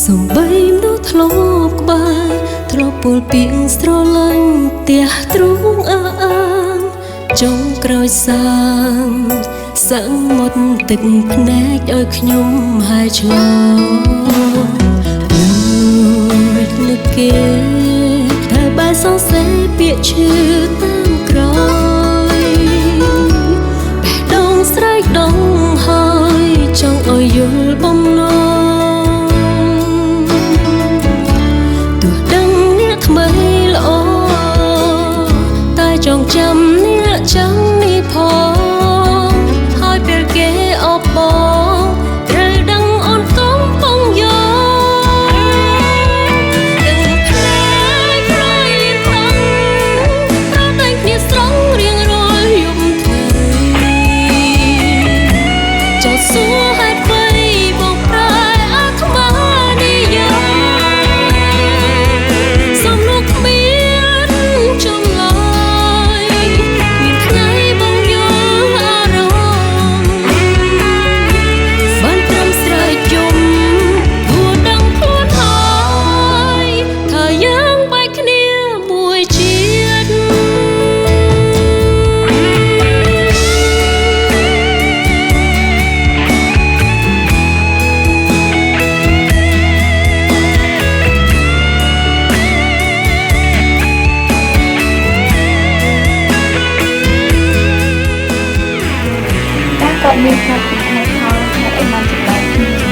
សំបីមនុស្សធ្លាប់ក្បែរធ្លាប់ពោលពីងស្រឡាញ់ផ្ទះទ្រូងអើអាងចុងក្រោយសាងសឹងមុតទឹកភ្នែកឲ្យខ្ញុំហើយឆ្លងលួចនឹកគេតែបែរសរសេរពាក្យឈឺតាមក្រោយបេះដូងស្រែកដងហើយចង់ឲ្យយល់បំណងចងចាំអ្នកចាំនេះផងហើយពេលគេអបបងត្រូវដឹងអូនកំពុងយកដឹងផ្លែក្រោយលៀនតាំងតែតែគ្នាស្រង់រៀងរាល់យប់ថ្ងៃចោលសួរហេតុអ្វីបងប្រែអាត្មានិយាយសំណួរគ្មានចំឡើយមានផ្នែកពីផ្នែកផលផ្នែកអីមកចម្លែកគ្នាល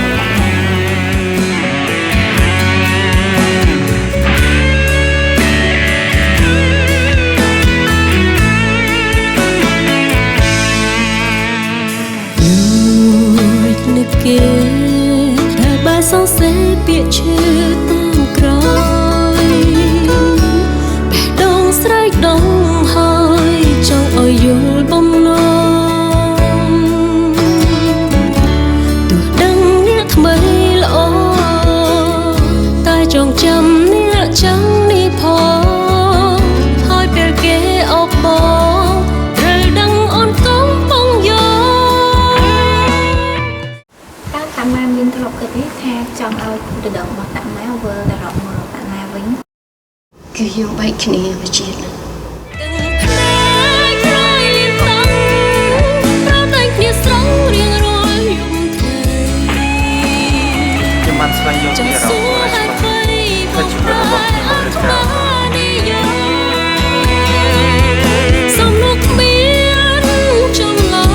ួចនឹកគេតែបែរសរសេរពាក្យឈឺតាមក្រោយបេះដូងស្រែកដងហើយចង់ឲ្យយល់បំណងចងចាំអ្នកចាំនេះផងហើយពេលគេអបបងត្រូវដឹងអូនកំពុងយកតើតាម៉ាមានធ្លាប់គិតទេថាចង់ឲ្យគូដណ្ដឹងរបស់តាម៉ាវិលទៅរកមករកតាណាវិញគឺយើងបែកគ្នាវិជាតិมันสบายอยู่ที่เราถ้าชีวิตเราไม่เหมือนกันสมนุกเมียนจงลอ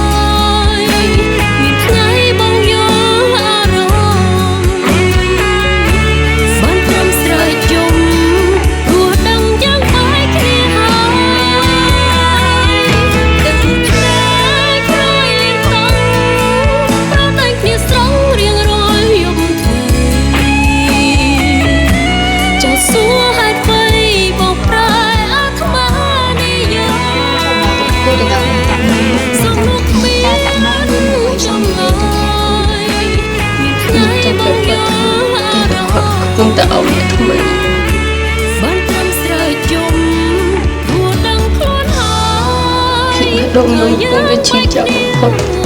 ยมีใครบ้างยออารมณ์ฝันทำสลายจมหัวดังยังไปเคลียหายดังแผลคลายเลี้ยงตังเพราะแต่งเนียสองเรียงรอยยมសួរហេតុអ្វីបងប្រែអាត្មានិយាយគូដណ្ដឹងតាម៉ាសំណួរគ្មានចំឡើយមានថ្ងៃបងយកអារម្មណ៍គង់តែអោបអ្នកថ្មីបានត្រឹមស្រែកជុំព្រោះដឹងខ្លួនហើយខ្ញុំដងនឹងគង់តែឈឺចាប់បំផុត